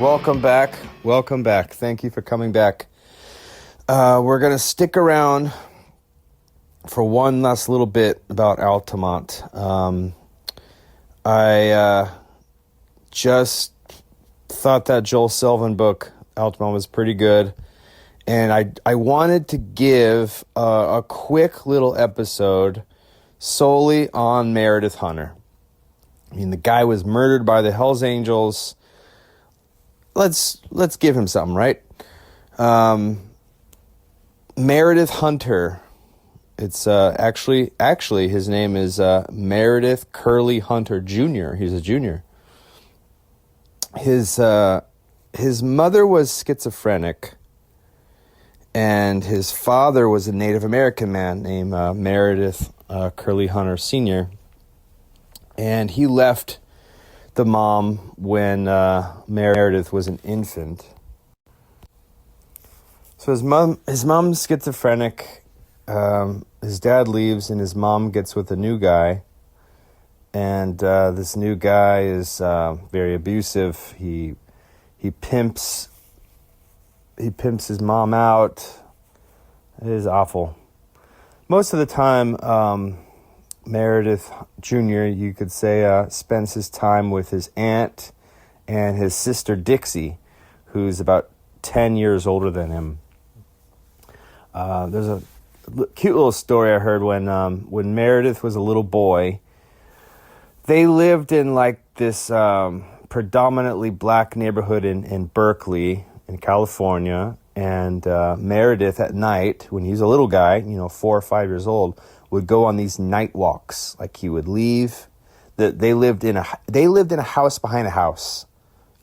welcome back. Welcome back. Thank you for coming back. We're going to stick around for one last little bit about Altamont. I just thought that Joel Selvin book, Altamont, was pretty good. And I wanted to give a quick little episode solely on Meredith Hunter. I mean, the guy was murdered by the Hells Angels. Let's give him something, right? Meredith Hunter. It's actually his name is Meredith Curly Hunter Jr. He's a junior. His mother was schizophrenic, and his father was a Native American man named Meredith Curly Hunter Sr. And he left the mom when Meredith was an infant. So his mom's schizophrenic. His dad leaves, and his mom gets with a new guy. And this new guy is very abusive. He pimps his mom out. It is awful. Most of the time, Meredith Jr., you could say, spends his time with his aunt and his sister Dixie, who's about 10 years older than him. There's a cute little story I heard when Meredith was a little boy. They lived in like this predominantly black neighborhood in Berkeley, in California. And Meredith at night, when he was a little guy, 4 or 5 years old, would go on these night walks. Like he would leave. They lived in a house behind a house.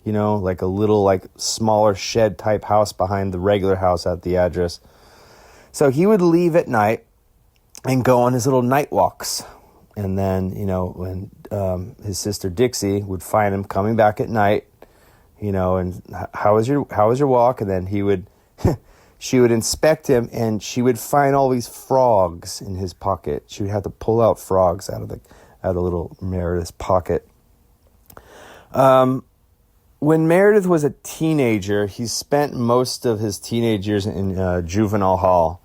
Like a little smaller shed type house behind the regular house at the address. So he would leave at night and go on his little night walks. And then, when his sister Dixie would find him coming back at night, and how was your walk? And then she would inspect him, and she would find all these frogs in his pocket. She would have to pull out frogs out of little Meredith's pocket. When Meredith was a teenager, he spent most of his teenage years in juvenile hall.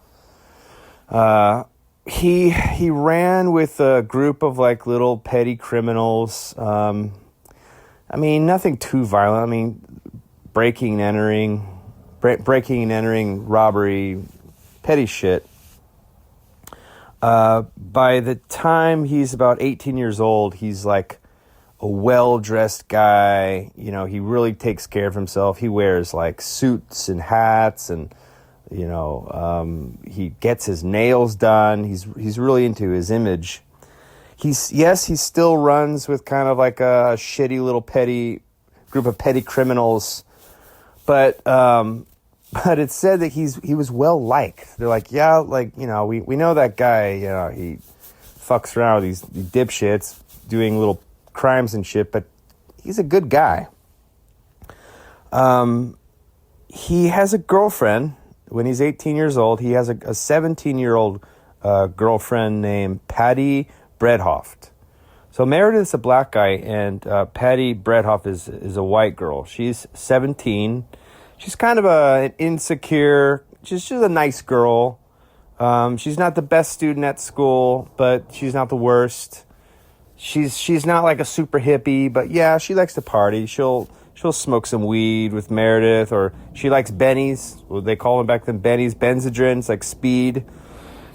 He ran with a group of little petty criminals. Nothing too violent. Breaking and entering, robbery, petty shit. By the time he's about 18 years old, he's like a well-dressed guy. He really takes care of himself. He wears suits and hats, and he gets his nails done. He's really into his image. He still runs with kind of like a shitty little group of petty criminals, but it's said that he was well liked. They're like, yeah, we know that guy. He fucks around with these dipshits doing little crimes and shit, but he's a good guy. He has a girlfriend. When he's 18 years old, he has a 17-year-old girlfriend named Patty Bredhoft. So Meredith's a black guy, and Patty Bredhoft is a white girl. She's 17. She's kind of an insecure. She's a nice girl. She's not the best student at school, but she's not the worst. She's not like a super hippie, but yeah, she likes to party. She'll smoke some weed with Meredith, or she likes bennies. Well, they call them back then bennies, Benzedrins, like speed.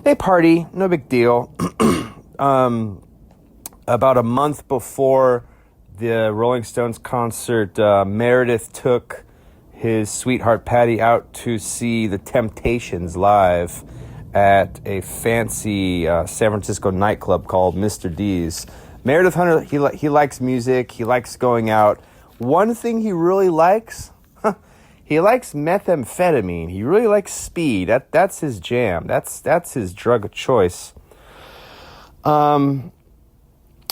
They party, no big deal. About a month before the Rolling Stones concert, Meredith took his sweetheart Patty out to see the Temptations live at a fancy San Francisco nightclub called Mr. D's. Meredith Hunter, he likes music. He likes going out. One thing he really likes, he likes methamphetamine. He really likes speed. That's his jam. That's his drug of choice.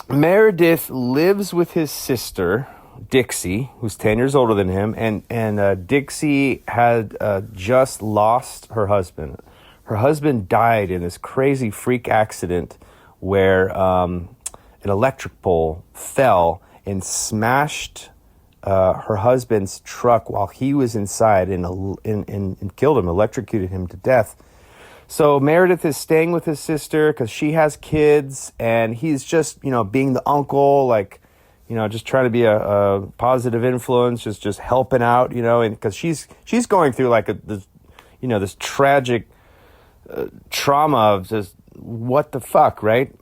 Meredith lives with his sister, Dixie, who's 10 years older than him, and Dixie had just lost her husband. Her husband died in this crazy freak accident where an electric pole fell and smashed her husband's truck while he was inside and killed him, electrocuted him to death. So Meredith is staying with his sister because she has kids, and he's just, being the uncle, like, just trying to be a positive influence, just helping out, and because she's going through like this tragic trauma of just what the fuck, right?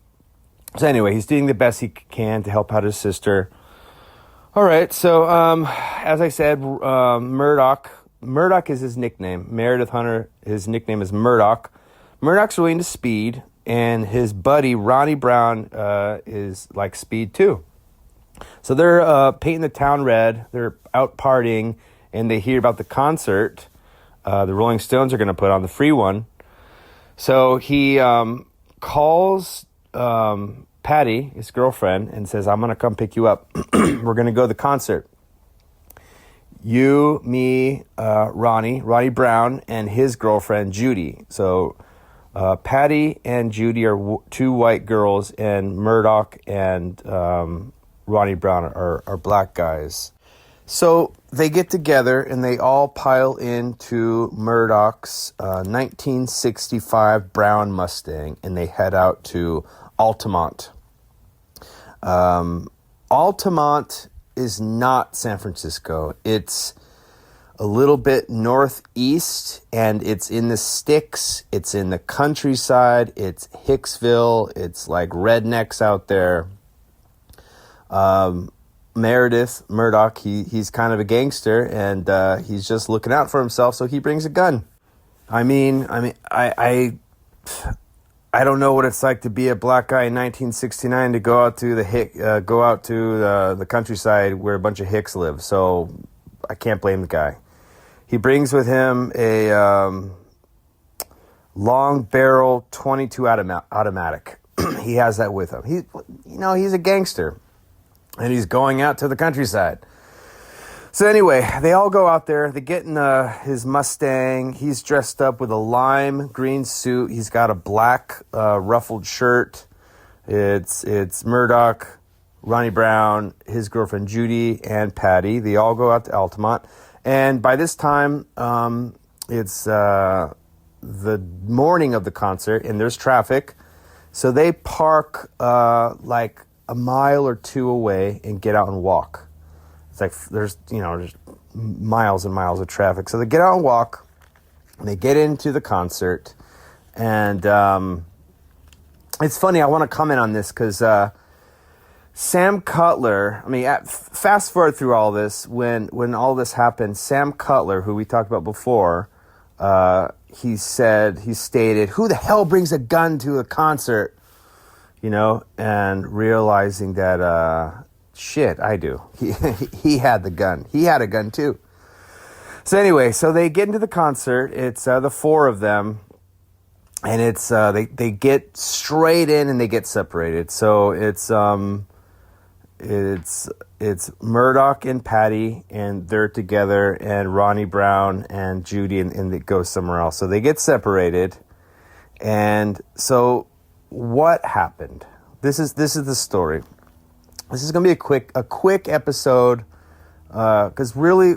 So anyway, he's doing the best he can to help out his sister. All right, so as I said, Murdoch is his nickname. Meredith Hunter, his nickname is Murdoch. Murdoch's really into speed, and his buddy Ronnie Brown is like speed too. So they're painting the town red. They're out partying, and they hear about the concert the Rolling Stones are going to put on, the free one. So he calls Patty, his girlfriend, and says, I'm going to come pick you up. We're going to go to the concert. You, me, Ronnie Brown, and his girlfriend, Judy. So Patty and Judy are two white girls, and Murdoch and Ronnie Brown are black guys. So they get together, and they all pile into Murdoch's 1965 brown Mustang, and they head out to Altamont. Altamont is not San Francisco. It's a little bit northeast, and it's in the sticks. It's in the countryside. It's Hicksville. It's like rednecks out there. Murdoch, he's kind of a gangster, and he's just looking out for himself, so he brings a gun. I don't know what it's like to be a black guy in 1969 to go out to the countryside where a bunch of hicks live. So I can't blame the guy. He brings with him a long barrel 22 automatic. He has that with him. He's a gangster, and he's going out to the countryside. So anyway, they all go out there. They get in his Mustang. He's dressed up with a lime green suit. He's got a black ruffled shirt. It's Murdoch, Ronnie Brown, his girlfriend Judy, and Patty. They all go out to Altamont. And by this time, it's the morning of the concert, and there's traffic. So they park like a mile or two away and get out and walk. It's like there's miles and miles of traffic. So they get out and walk, and they get into the concert. And it's funny, I want to comment on this because Sam Cutler, fast forward through all this, when all this happened, Sam Cutler, who we talked about before, he stated, who the hell brings a gun to a concert? And realizing that, shit, I do. He had the gun. He had a gun too. So anyway, so they get into the concert. It's the four of them, and it's they get straight in and they get separated. So it's Murdoch and Patty, and they're together, and Ronnie Brown and Judy, and it goes somewhere else. So they get separated, and so what happened? This is the story. This is going to be a quick episode, because really,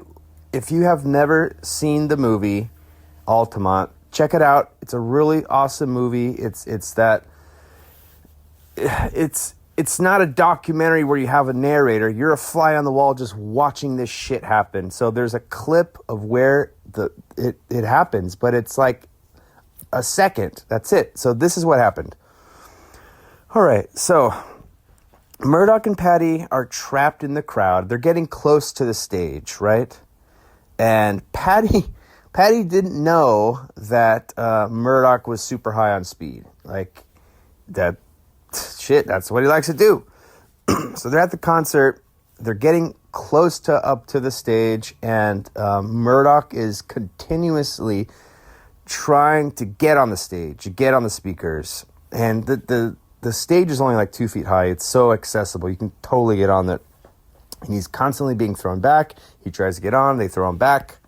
if you have never seen the movie Altamont, check it out. It's a really awesome movie. It's not a documentary where you have a narrator. You're a fly on the wall just watching this shit happen. So there's a clip of where it happens, but it's like a second. That's it. So this is what happened. All right, so Murdoch and Patty are trapped in the crowd. They're getting close to the stage, right? And Patty didn't know that Murdoch was super high on speed. Like, that shit, that's what he likes to do. So they're at the concert. They're getting close up to the stage, and Murdoch is continuously trying to get on the stage, get on the speakers. And the stage is only like 2 feet high. It's so accessible. You can totally get on it. And he's constantly being thrown back. He tries to get on. They throw him back.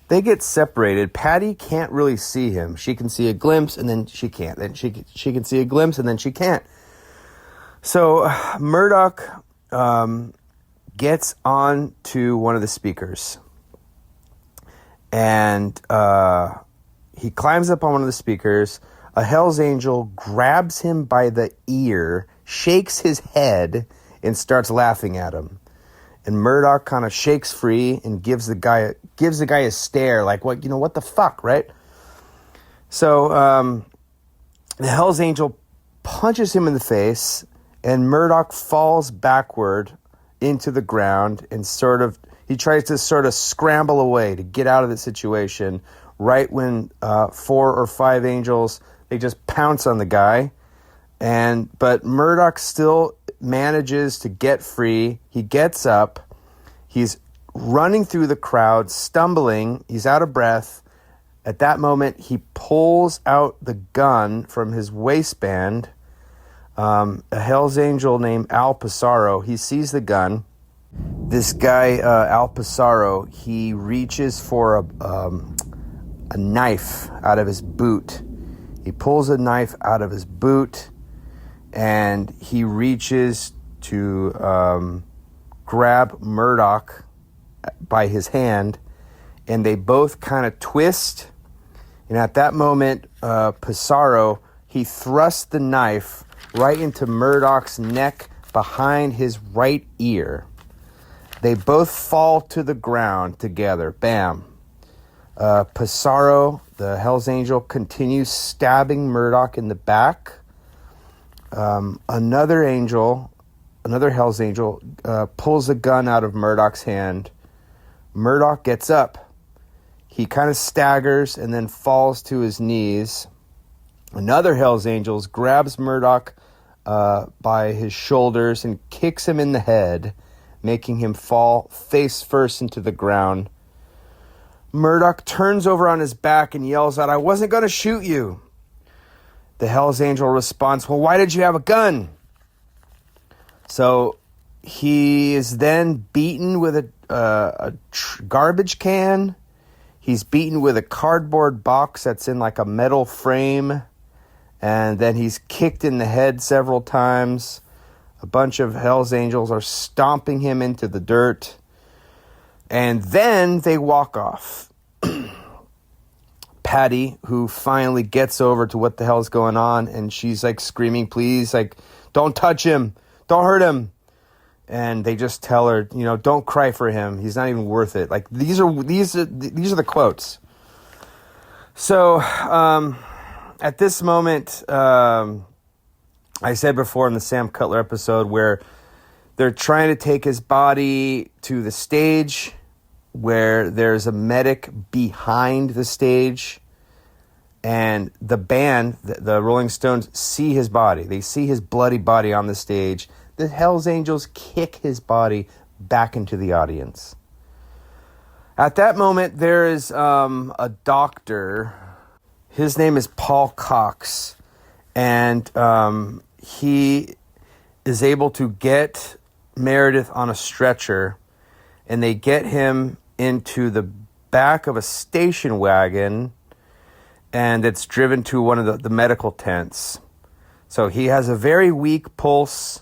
They get separated. Patty can't really see him. She can see a glimpse, and then she can't. Then she can see a glimpse, and then she can't. So Murdoch gets on to one of the speakers. And he climbs up on one of the speakers. A Hell's Angel grabs him by the ear, shakes his head, and starts laughing at him. And Murdoch kind of shakes free and gives the guy a stare, like, what the fuck, right? So the Hell's Angel punches him in the face, and Murdoch falls backward into the ground and he tries to sort of scramble away to get out of the situation. Right when 4 or 5 angels, they just pounce on the guy. But Murdoch still manages to get free. He gets up. He's running through the crowd, stumbling. He's out of breath. At that moment, he pulls out the gun from his waistband. A Hell's Angel named Al Pissarro, he sees the gun. This guy, Al Pissarro, he reaches for a knife out of his boot. He pulls a knife out of his boot, and he reaches to grab Murdoch by his hand, and they both kind of twist. And at that moment, Pissarro, he thrusts the knife right into Murdoch's neck behind his right ear. They both fall to the ground together. Bam. Pissarro, the Hell's Angel, continues stabbing Murdoch in the back. Another Hell's Angel, pulls a gun out of Murdoch's hand. Murdoch gets up. He kind of staggers and then falls to his knees. Another Hell's Angel grabs Murdoch by his shoulders and kicks him in the head, making him fall face first into the ground. Murdoch turns over on his back and yells out, "I wasn't going to shoot you." The Hell's Angel responds, "Well, why did you have a gun?" So he is then beaten with a garbage can. He's beaten with a cardboard box that's in like a metal frame. And then he's kicked in the head several times. A bunch of Hell's Angels are stomping him into the dirt. And then they walk off. Patty, who finally gets over to what the hell's going on, and she's like screaming, "Please, like, don't touch him. Don't hurt him." And they just tell her, don't cry for him. He's not even worth it. Like, these are the quotes. So, at this moment, I said before in the Sam Cutler episode where they're trying to take his body to the stage, where there's a medic behind the stage, and the band, the Rolling Stones, see his body. They see his bloody body on the stage. The Hells Angels kick his body back into the audience. At that moment, there is a doctor. His name is Paul Cox, and he is able to get Meredith on a stretcher, and they get him into the back of a station wagon, and it's driven to one of the medical tents. So he has a very weak pulse.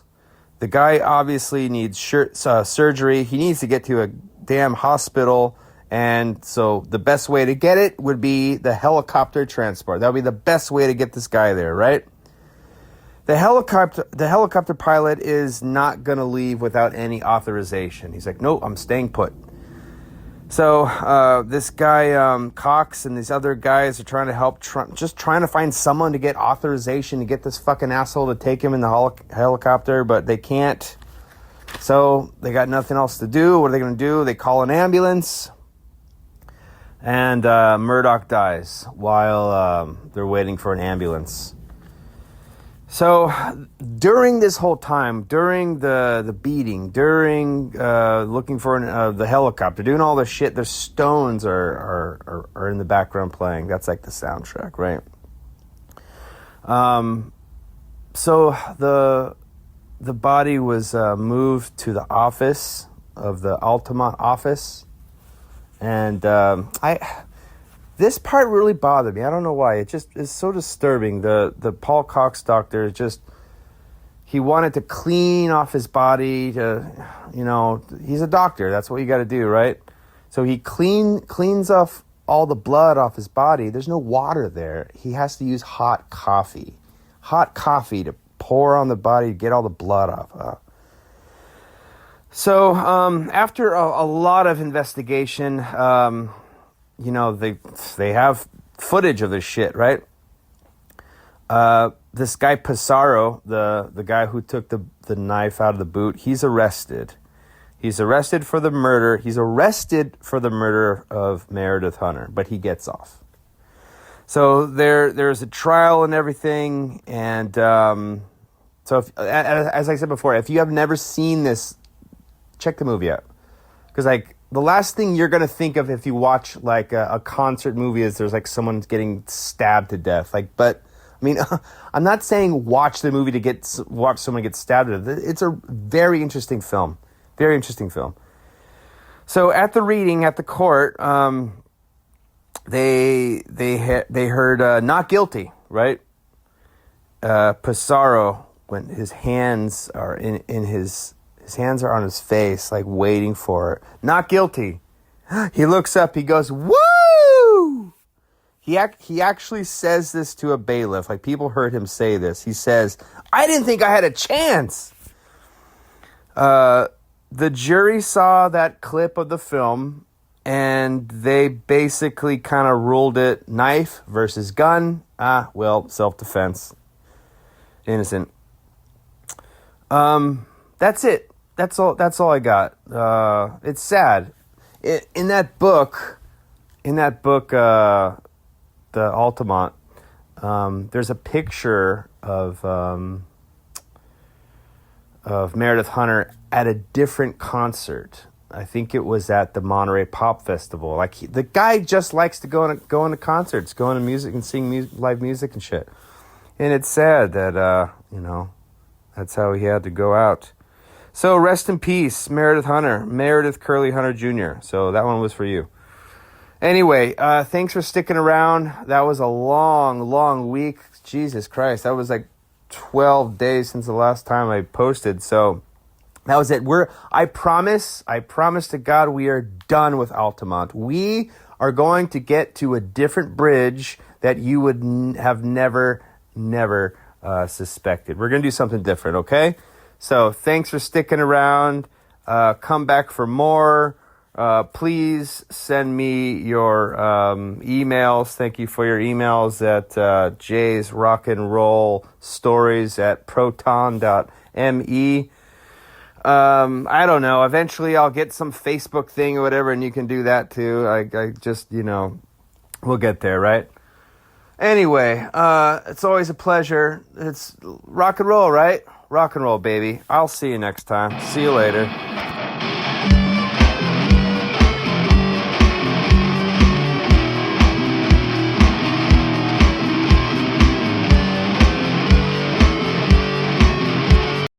The guy obviously needs surgery. He needs to get to a damn hospital. And so the best way to get it would be the helicopter transport. That would be the best way to get this guy there, right? The helicopter pilot is not going to leave without any authorization. He's like, "Nope, I'm staying put." So this guy, Cox, and these other guys are trying to help, just trying to find someone to get authorization to get this fucking asshole to take him in the helicopter, but they can't. So they got nothing else to do. What are they going to do? They call an ambulance. And Murdoch dies while they're waiting for an ambulance. So during this whole time, during the beating, during looking for the helicopter, doing all this shit, the Stones are in the background playing. That's like the soundtrack, right? So the body was moved to the office of the Altamont office. And this part really bothered me. I don't know why. It just is so disturbing. The Paul Cox doctor just he wanted to clean off his body he's a doctor. That's what you got to do, right? So he cleans off all the blood off his body. There's no water there. He has to use hot coffee to pour on the body to get all the blood off. So after a lot of investigation, they have footage of this shit, right? This guy Pissarro, the guy who took the knife out of the boot, he's arrested. He's arrested for the murder. He's arrested for the murder of Meredith Hunter, but he gets off. So there's a trial and everything, and so as I said before, if you have never seen this, check the movie out. Because the last thing you're gonna think of if you watch like a concert movie is there's like someone getting stabbed to death. But I mean, I'm not saying watch the movie to watch someone get stabbed to death. It's a very interesting film. Very interesting film. So at the reading at the court, they heard not guilty, right? Pissarro, when his hands are his hands are on his face, like waiting for it. Not guilty. He looks up. He goes, "Woo!" He actually says this to a bailiff. Like, people heard him say this. He says, "I didn't think I had a chance." The jury saw that clip of the film, and they basically kind of ruled it knife versus gun. Self-defense. Innocent. That's it. That's all I got. It's sad. In that book, the Altamont, there's a picture of Meredith Hunter at a different concert. I think it was at the Monterey Pop Festival. Like, the guy just likes to go into concerts, go into music and sing live music and shit. And it's sad that that's how he had to go out. So rest in peace, Meredith Hunter, Meredith Curly Hunter Jr. So that one was for you. Anyway, thanks for sticking around. That was a long week. Jesus Christ, that was like 12 days since the last time I posted. So that was it. I promise to God, we are done with Altamont. We are going to get to a different bridge that you would have never suspected. We're going to do something different, okay? So thanks for sticking around. Come back for more. Please send me your emails. Thank you for your emails at jaysrockandrollstories at proton.me. I don't know. Eventually I'll get some Facebook thing or whatever, and you can do that too. I just, we'll get there, right? Anyway, it's always a pleasure. It's rock and roll, right? Rock and roll, baby. I'll see you next time. See you later.